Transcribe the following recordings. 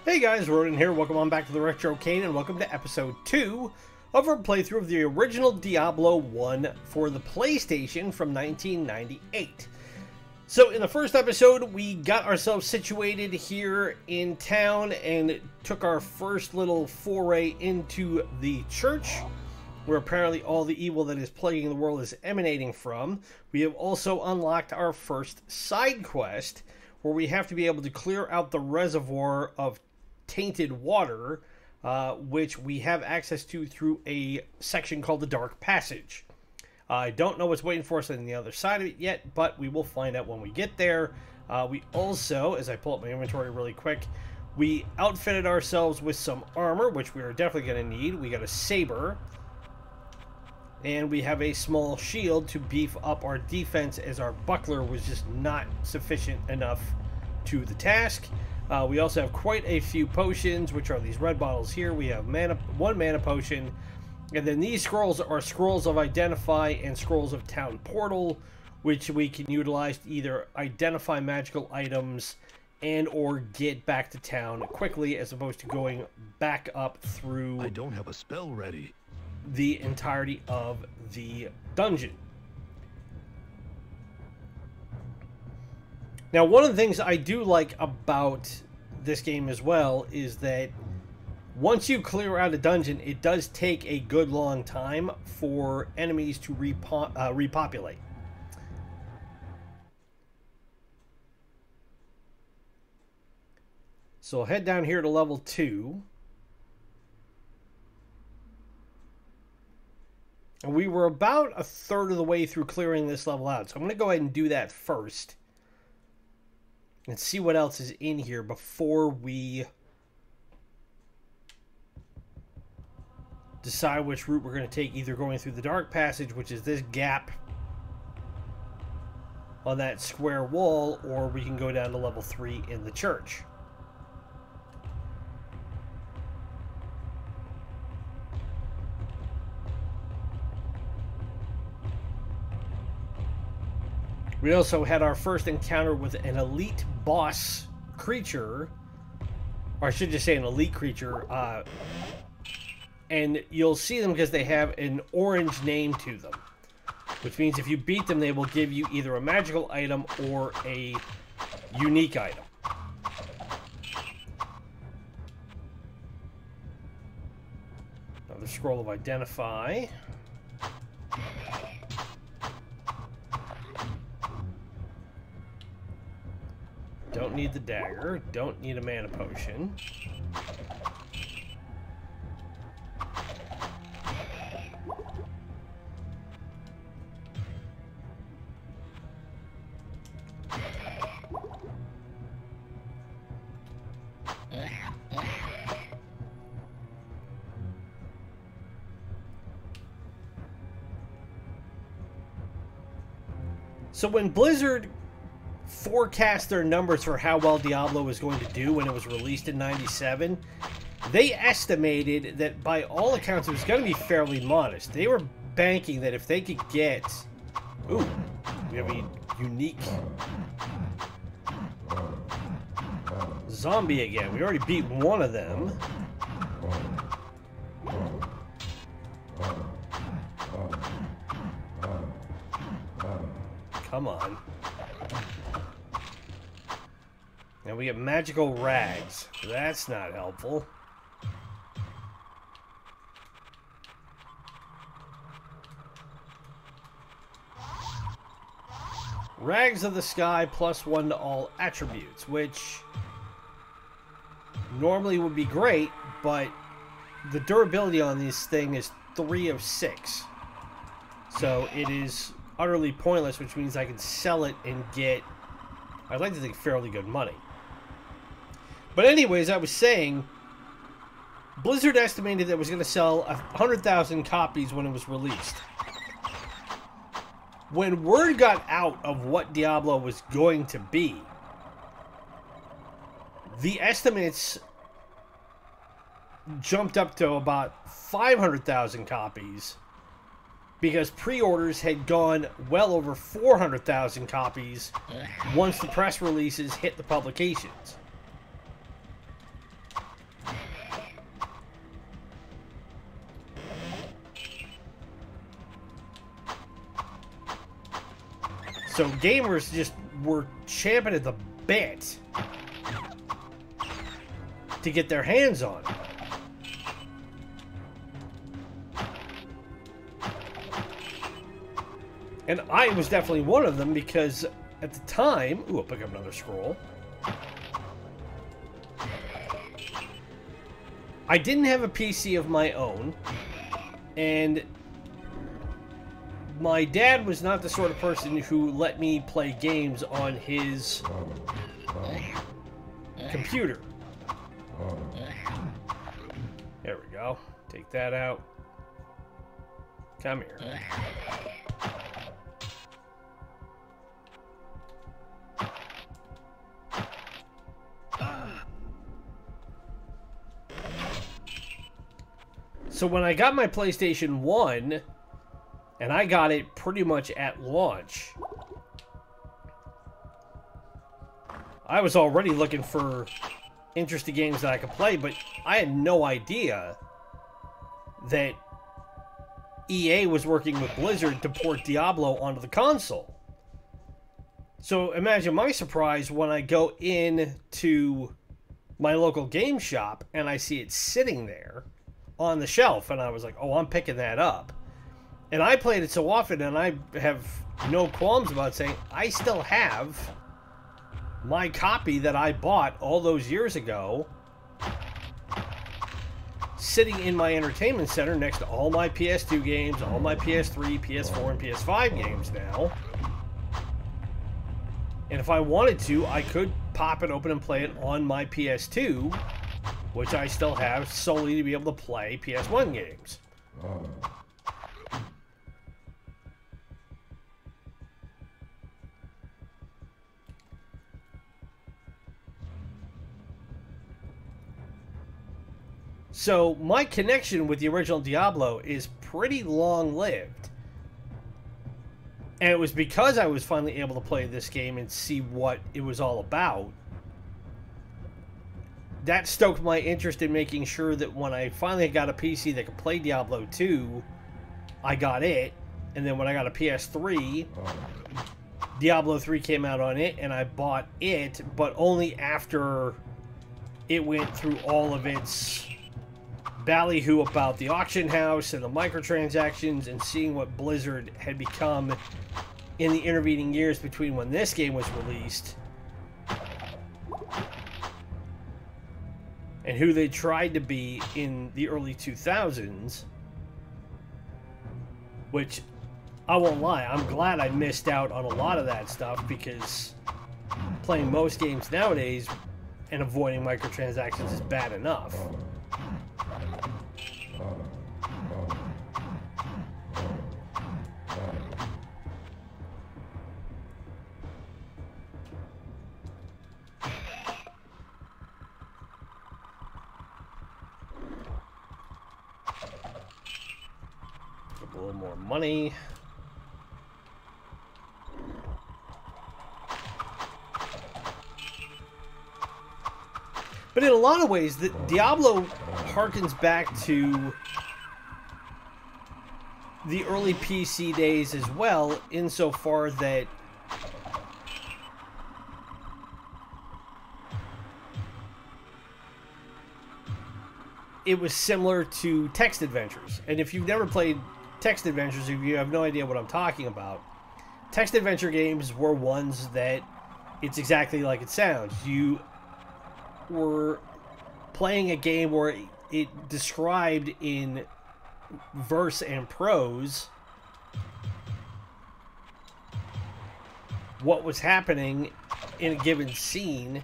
Hey guys, Ronan here. Welcome on back to the Retro Cade, and welcome to episode 2 of our playthrough of the original Diablo 1 for the PlayStation from 1998. So in the first episode, we got ourselves situated here in town and took our first little foray into the church, where apparently all the evil that is plaguing the world is emanating from. We have also unlocked our first side quest, where we have to be able to clear out the reservoir of tainted water, which we have access to through a section called the Dark Passage. I don't know what's waiting for us on the other side of it yet, but we will find out when we get there. We also, as I pull up my inventory really quick, we outfitted ourselves with some armor, which we are definitely going to need. We got a saber, and we have a small shield to beef up our defense, as our buckler was just not sufficient enough to the task. We also have quite a few potions, which are these red bottles here. We have one mana potion, and then these scrolls are scrolls of identify and scrolls of town portal, which we can utilize to either identify magical items and or get back to town quickly, as opposed to going back up through I don't have a spell ready. The entirety of the dungeon. Now, one of the things I do like about this game as well is that once you clear out a dungeon, it does take a good long time for enemies to repopulate. So I'll head down here to level 2. And we were about a third of the way through clearing this level out. So I'm going to go ahead and do that first and see what else is in here before we decide which route we're going to take, either going through the Dark Passage, which is this gap on that square wall, or we can go down to level 3 in the church. We also had our first encounter with an elite boss creature, or I should just say an elite creature, and you'll see them because they have an orange name to them, which means if you beat them, they will give you either a magical item or a unique item. Another scroll of identify. Don't need the dagger. Don't need a mana potion. So when Blizzard forecast their numbers for how well Diablo was going to do when it was released in '97, they estimated that by all accounts it was going to be fairly modest. They were banking that if they could get... Ooh, we have a unique zombie again. We already beat one of them. Come on. And we get magical rags. That's not helpful. Rags of the Sky +1 to all attributes, which normally would be great, but the durability on this thing is 3 of 6. So it is utterly pointless, which means I can sell it and get, I'd like to think, fairly good money. But anyways, I was saying, Blizzard estimated that it was going to sell 100,000 copies when it was released. When word got out of what Diablo was going to be, the estimates jumped up to about 500,000 copies, because pre-orders had gone well over 400,000 copies once the press releases hit the publications. So gamers just were champing at the bit to get their hands on it. And I was definitely one of them because at the time... Ooh, I'll pick up another scroll. I didn't have a PC of my own, and my dad was not the sort of person who let me play games on his computer. There we go. Take that out. Come here. So when I got my PlayStation 1, and I got it pretty much at launch, I was already looking for interesting games that I could play, but I had no idea that EA was working with Blizzard to port Diablo onto the console. So imagine my surprise when I go in to my local game shop and I see it sitting there on the shelf, and I was like, oh, I'm picking that up. And I played it so often, and I have no qualms about saying I still have my copy that I bought all those years ago sitting in my entertainment center next to all my PS2 games, all my PS3, PS4, and PS5 games now. And if I wanted to, I could pop it open and play it on my PS2, which I still have solely to be able to play PS1 games. So my connection with the original Diablo is pretty long-lived. And it was because I was finally able to play this game and see what it was all about. That stoked my interest in making sure that when I finally got a PC that could play Diablo 2, I got it. And then when I got a PS3, Diablo 3 came out on it, and I bought it, but only after it went through all of its ballyhoo about the auction house and the microtransactions and seeing what Blizzard had become in the intervening years between when this game was released and who they tried to be in the early 2000s, which, I won't lie, I'm glad I missed out on a lot of that stuff, because playing most games nowadays and avoiding microtransactions is bad enough. A little more money. But in a lot of ways, the Diablo harkens back to the early PC days as well, insofar that it was similar to text adventures. And if you've never played text adventures, if you have no idea what I'm talking about, text adventure games were ones that it's exactly like it sounds. You were playing a game where it described in verse and prose what was happening in a given scene,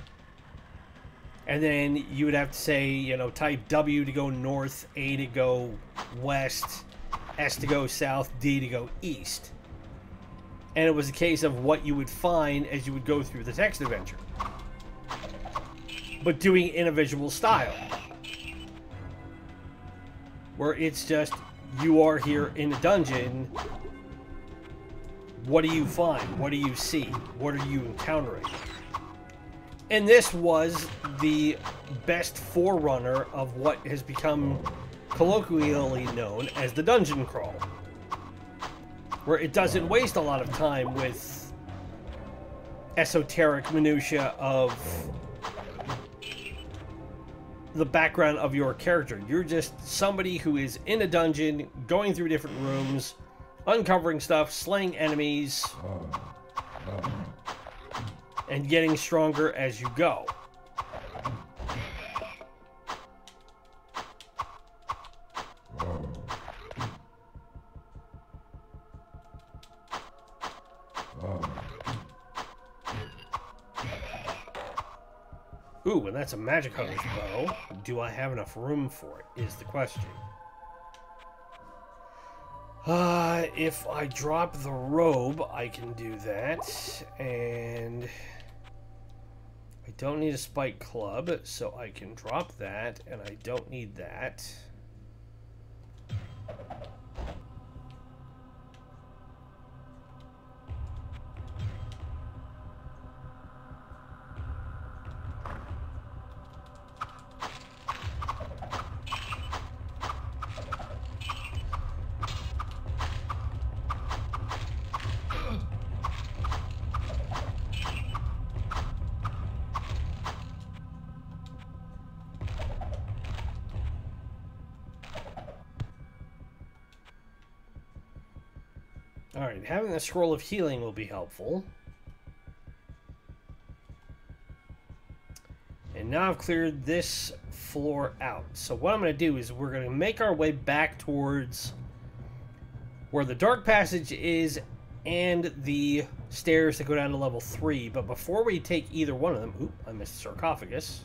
and then you would have to say, you know, type W to go north, A to go west, S to go south, D to go east. And it was a case of what you would find as you would go through the text adventure, but doing it in a visual style, where it's just, you are here in a dungeon, what do you find? What do you see? What are you encountering? And this was the best forerunner of what has become colloquially known as the dungeon crawl, where it doesn't waste a lot of time with esoteric minutia of the background of your character. You're just somebody who is in a dungeon, going through different rooms, uncovering stuff, slaying enemies, and getting stronger as you go. Ooh, and that's a magic hunter's bow. Do I have enough room for it, is the question. If I drop the robe, I can do that. And I don't need a spike club, so I can drop that, and I don't need that. Alright, having a scroll of healing will be helpful. And now I've cleared this floor out. So what I'm going to do is we're going to make our way back towards where the dark passage is and the stairs that go down to level 3. But before we take either one of them... Oop, I missed the sarcophagus.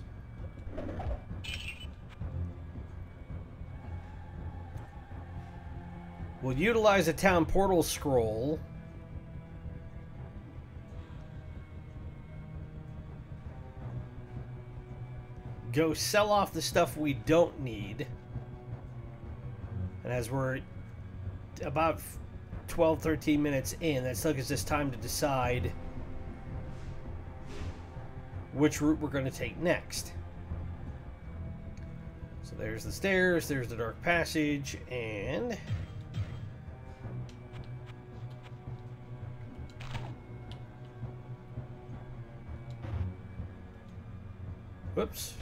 We'll utilize a town portal scroll. Go sell off the stuff we don't need. And as we're about 12, 13 minutes in, that still gives us time to decide which route we're going to take next. So there's the stairs, there's the dark passage, and... whoops.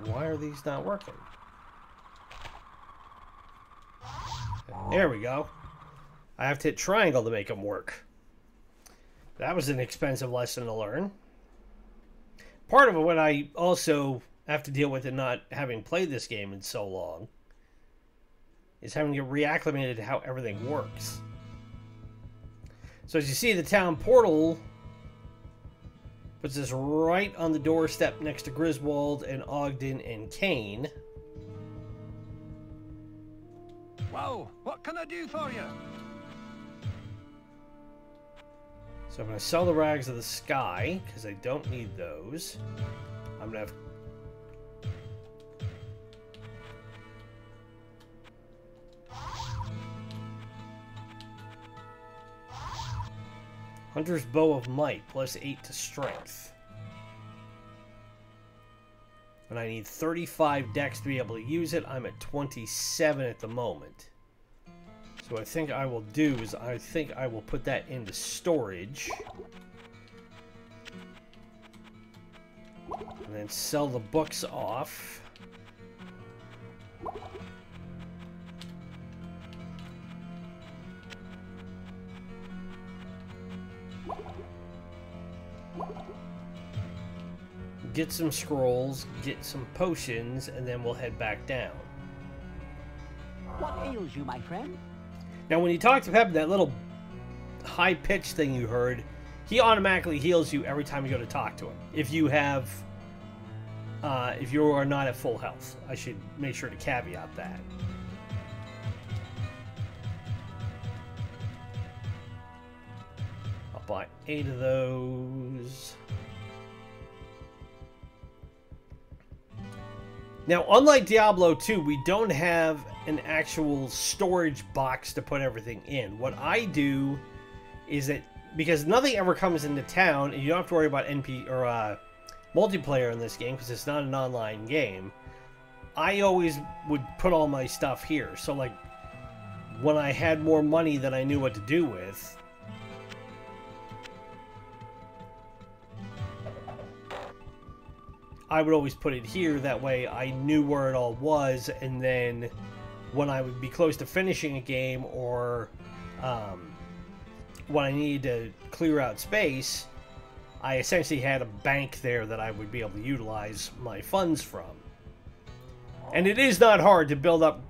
Why are these not working? There we go. I have to hit triangle to make them work. That was an expensive lesson to learn. Part of it, what I also have to deal with in not having played this game in so long, is having to get reacclimated to how everything works. So as you see, the town portal puts us right on the doorstep next to Griswold and Ogden and Kane. Whoa, what can I do for you? So I'm going to sell the Rags of the Sky, because I don't need those. I'm going to have... Hunter's Bow of Might, plus 8 to Strength. And I need 35 dex to be able to use it. I'm at 27 at the moment. So what I think I will do is I think I will put that into storage. And then sell the books off. Get some scrolls, get some potions, and then we'll head back down. What ails you, my friend? Now, when you talk to Pep, that little high-pitched thing you heard, he automatically heals you every time you go to talk to him. If you have, if you are not at full health, I should make sure to caveat that. I'll buy 8 of those. Now, unlike Diablo 2, we don't have an actual storage box to put everything in. What I do is that because nothing ever comes into town, and you don't have to worry about NP or multiplayer in this game because it's not an online game. I always would put all my stuff here. So, like, when I had more money than I knew what to do with, I would always put it here. That way I knew where it all was, and then when I would be close to finishing a game or when I needed to clear out space, I essentially had a bank there that I would be able to utilize my funds from. And it is not hard to build up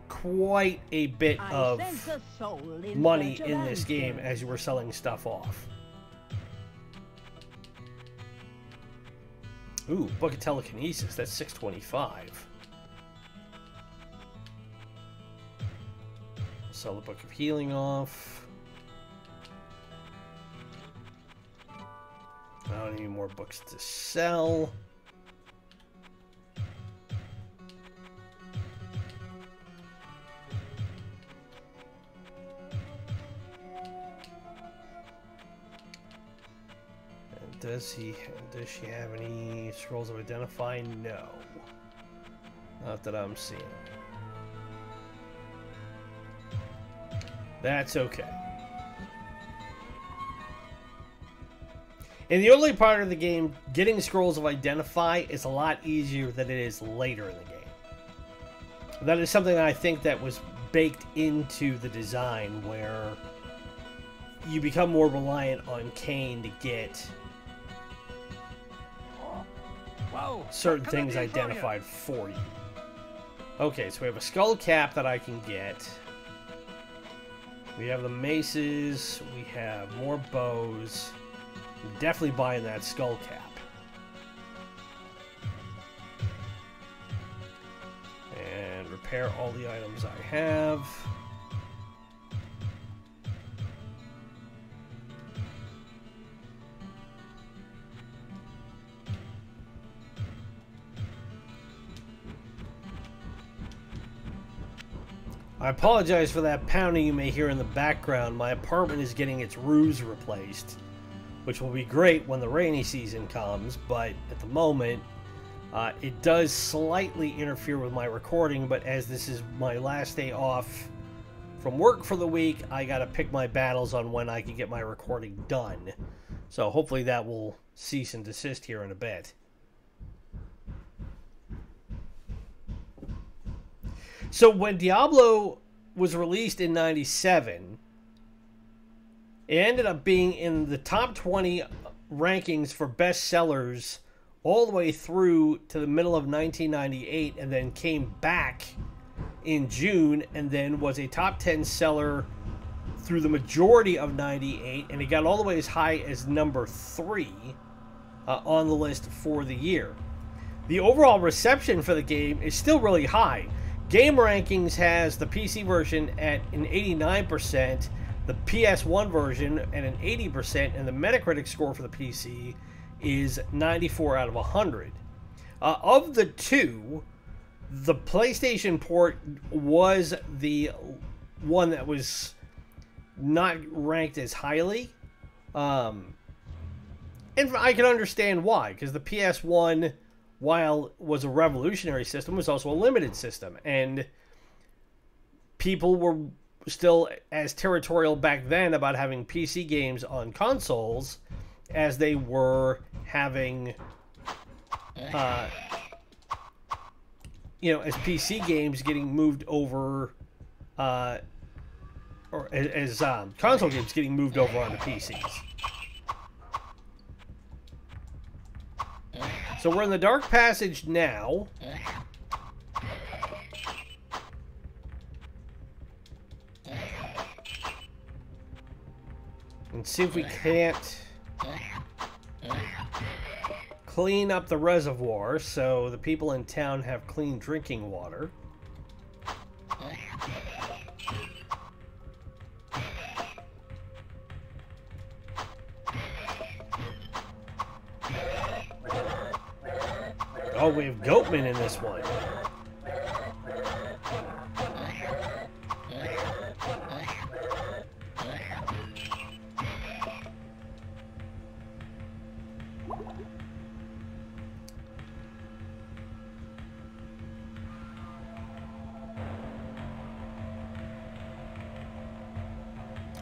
quite a bit of money in this game as you were selling stuff off. Ooh, Book of Telekinesis, that's 625. Sell the Book of Healing off. I don't need any more books to sell. Does she have any scrolls of identifying? No. Not that I'm seeing. That's okay. In the early part of the game, getting scrolls of identify is a lot easier than it is later in the game. That is something I think that was baked into the design, where you become more reliant on Cain to get certain things identified for you. Okay, so we have a skull cap that I can get. We have the maces. We have more bows. I'm definitely buying that skull cap. And repair all the items I have. I apologize for that pounding you may hear in the background. My apartment is getting its roofs replaced, which will be great when the rainy season comes, but at the moment, it does slightly interfere with my recording, but as this is my last day off from work for the week, I gotta pick my battles on when I can get my recording done. So hopefully that will cease and desist here in a bit. So when Diablo was released in '97, it ended up being in the top 20 rankings for bestsellers all the way through to the middle of 1998, and then came back in June and then was a top 10 seller through the majority of '98, and it got all the way as high as number 3 on the list for the year. The overall reception for the game is still really high. Game Rankings has the PC version at an 89%, the PS1 version at an 80%, and the Metacritic score for the PC is 94 out of 100. Of the two, the PlayStation port was the one that was not ranked as highly. And I can understand why, because the PS1, while it was a revolutionary system, was also a limited system, and people were still as territorial back then about having PC games on consoles as they were having, as PC games getting moved over, or as console games getting moved over onto PCs. So we're in the Dark Passage now. And see if we can't clean up the reservoir so the people in town have clean drinking water. Oh, we have Goatmen in this one.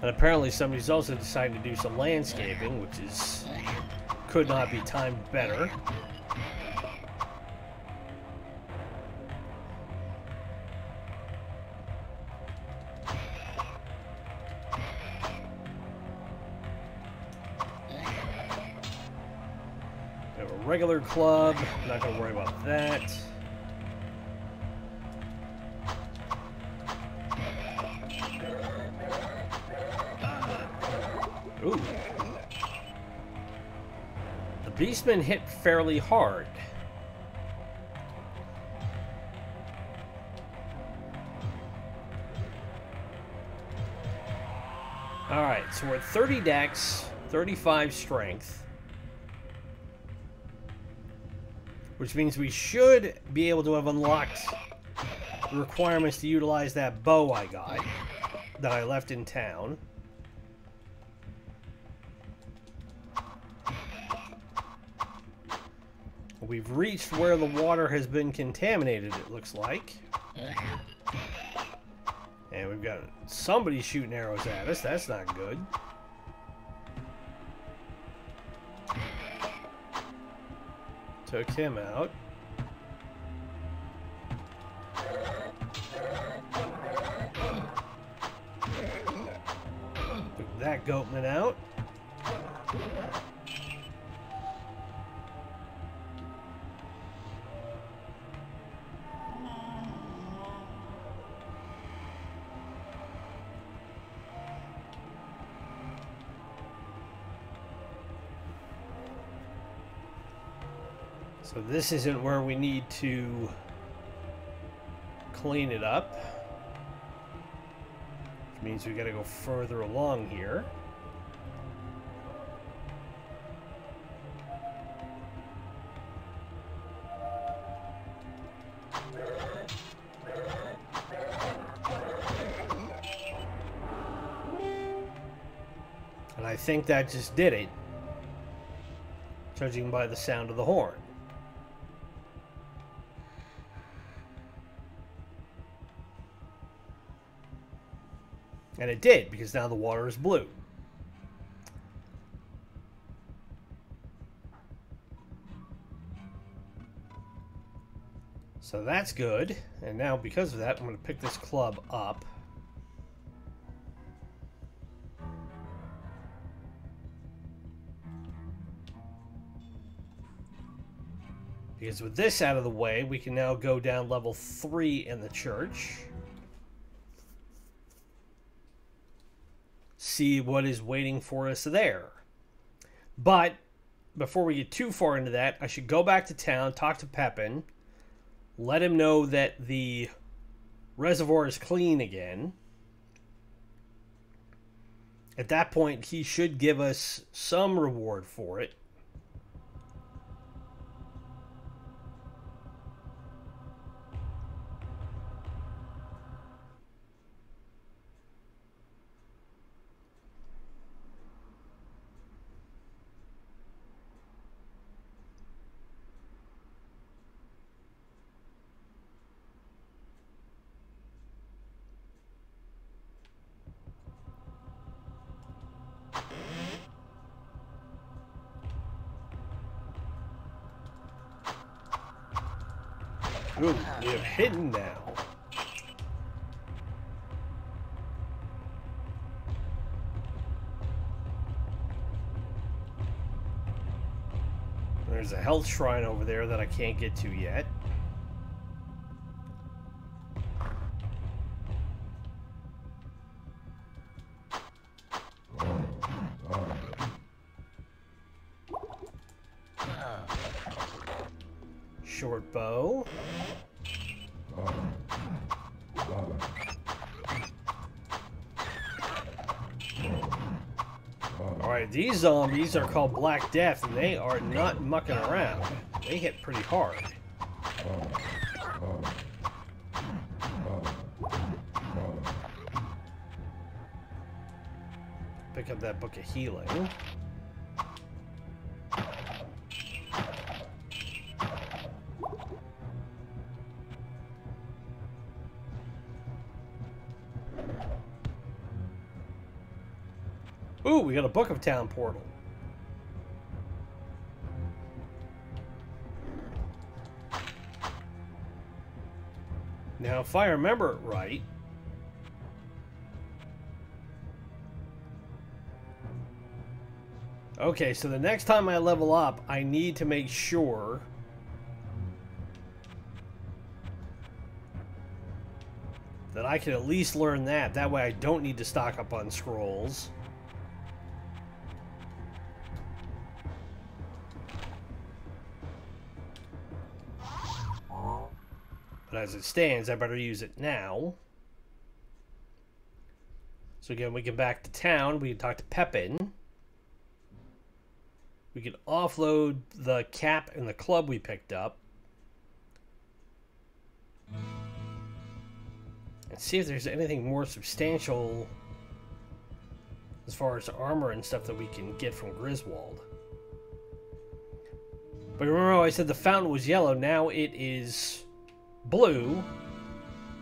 And apparently somebody's also decided to do some landscaping, which is could not be timed better. We have a regular club. Not going to worry about that. Ooh. The Beastmen hit fairly hard. Alright, so we're at 30 dex, 35 strength. Which means we should be able to have unlocked the requirements to utilize that bow I got, that I left in town. We've reached where the water has been contaminated, it looks like. And we've got somebody shooting arrows at us. That's not good. Took him out. Took that goatman out. So this isn't where we need to clean it up, which means we gotta go further along here. And I think that just did it, judging by the sound of the horn. And it did, because now the water is blue. So that's good. And now, because of that, I'm going to pick this club up. Because with this out of the way, we can now go down level 3 in the church. See what is waiting for us there. But before we get too far into that, I should go back to town, talk to Pepin, let him know that the reservoir is clean again. At that point, he should give us some reward for it. Ooh, we have hidden now. There's a health shrine over there that I can't get to yet. Short bow. Alright, these zombies are called Black Death, and they are not mucking around. They hit pretty hard. Pick up that book of healing. Ooh, we got a Book of Town portal. Now, if I remember it right, okay, so the next time I level up, I need to make sure that I can at least learn that. That way I don't need to stock up on scrolls. But as it stands, I better use it now. So again, we get back to town. We can talk to Pepin. We can offload the cap and the club we picked up. And see if there's anything more substantial as far as armor and stuff that we can get from Griswold. But remember how I said the fountain was yellow, now it is blue.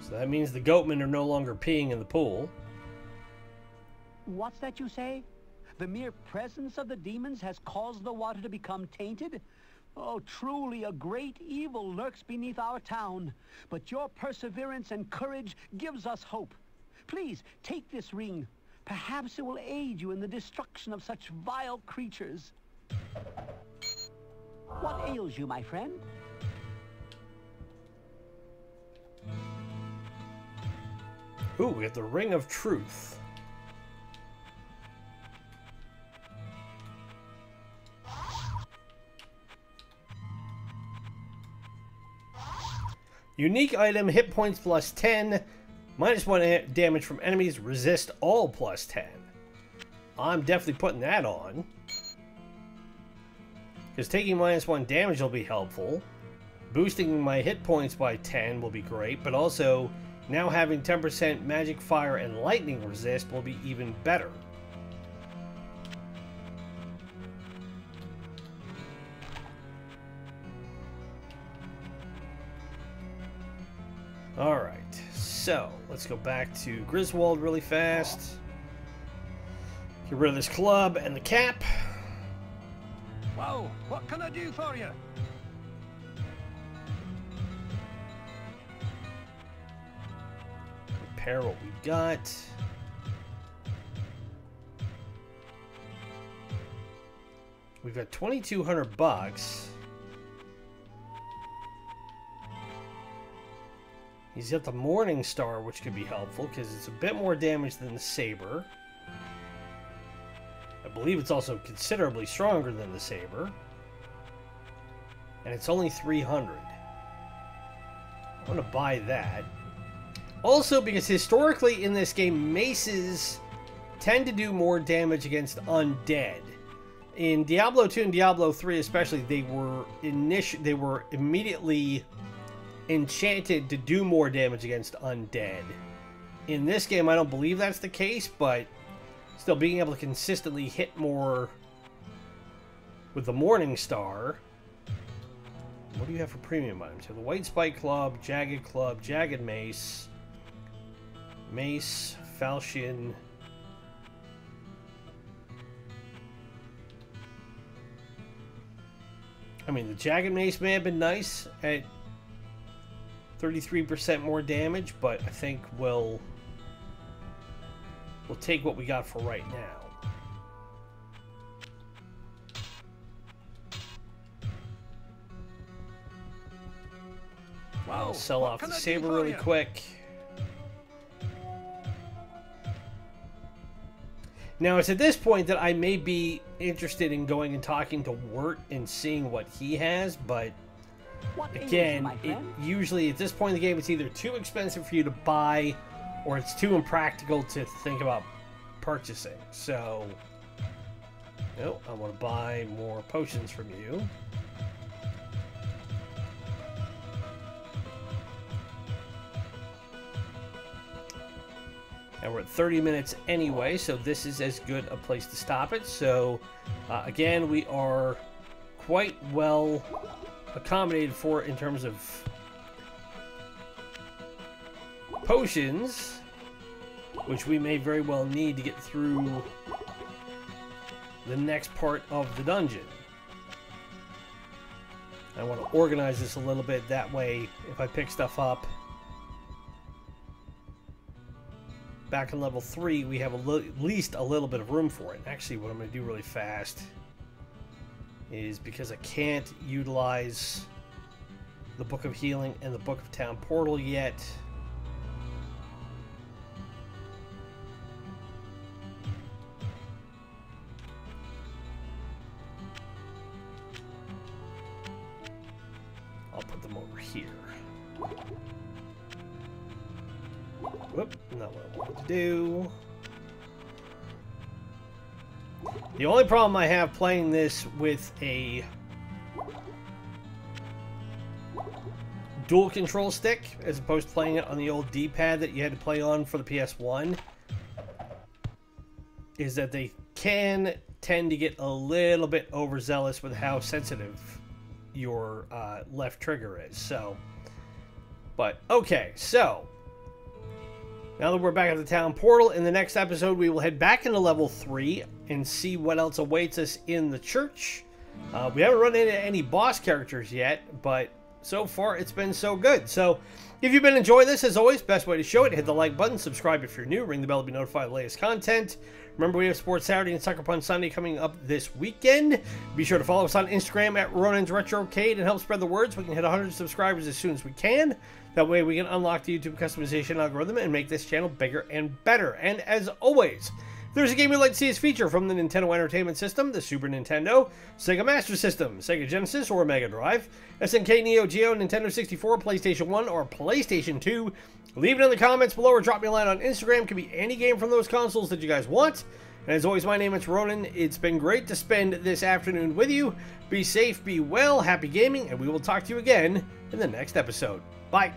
So that means the goatmen are no longer peeing in the pool. What's that you say? The mere presence of the demons has caused the water to become tainted? Oh, truly a great evil lurks beneath our town. But your perseverance and courage gives us hope. Please, take this ring. Perhaps it will aid you in the destruction of such vile creatures. What ails you, my friend? Ooh, we have the Ring of Truth. Unique item, hit points plus 10, minus 1 damage from enemies, resist all plus 10. I'm definitely putting that on. Because taking minus 1 damage will be helpful. Boosting my hit points by 10 will be great, but also now having 10% magic, fire, and lightning resist will be even better. Alright, so let's go back to Griswold really fast. Get rid of this club and the cap. Whoa, what can I do for you? Repair what we got. We've got 2,200 bucks. He's got the Morning Star, which could be helpful because it's a bit more damage than the Saber. I believe it's also considerably stronger than the Saber. And it's only 300. I'm going to buy that. Also, because historically in this game, maces tend to do more damage against undead. In Diablo 2 and Diablo 3 especially, they were immediately enchanted to do more damage against undead. In this game, I don't believe that's the case, but still being able to consistently hit more with the Morning Star. What do you have for premium items? So the White Spike Club, Jagged Mace, Mace, Falchion. I mean, the Jagged Mace may have been nice at 33% more damage, but I think we'll take what we got for right now. Wow, I'll sell off the Saber really quick. Now, it's at this point that I may be interested in going and talking to Wirt and seeing what he has, but again, usually at this point in the game, it's either too expensive for you to buy or it's too impractical to think about purchasing. So, no, I want to buy more potions from you. And we're at 30 minutes anyway, so this is as good a place to stop it. So, again, we are quite well accommodated for in terms of potions, which we may very well need to get through the next part of the dungeon. I want to organize this a little bit, that way if I pick stuff up back in level 3, we have at least a little bit of room for it. Actually, what I'm going to do really fast is, because I can't utilize the Book of Healing and the Book of Town Portal yet, I'll put them over here. Whoop, not what I wanted to do. The only problem I have playing this with a dual control stick, as opposed to playing it on the old D-pad that you had to play on for the PS1, is that they can tend to get a little bit overzealous with how sensitive your left trigger is. So, but okay, so now that we're back at the town portal, in the next episode we will head back into level 3 and see what else awaits us in the church. We haven't run into any boss characters yet, but so far it's been so good. So if you've been enjoying this, as always, best way to show it, hit the like button, subscribe if you're new, ring the bell to be notified of the latest content. Remember, we have Sports Saturday and Suckerpunch Sunday coming up this weekend. Be sure to follow us on Instagram at Ronin's Retro Cade and help spread the word so we can hit 100 subscribers as soon as we can. That way we can unlock the YouTube customization algorithm and make this channel bigger and better. And as always, if there's a game you'd like to see us feature from the Nintendo Entertainment System, the Super Nintendo, Sega Master System, Sega Genesis, or MegaDrive, SNK, Neo-Geo, Nintendo 64, PlayStation 1, or PlayStation 2, leave it in the comments below or drop me a line on Instagram. It could be any game from those consoles that you guys want. And as always, my name is Ronin. It's been great to spend this afternoon with you. Be safe, be well, happy gaming, and we will talk to you again in the next episode. Bye.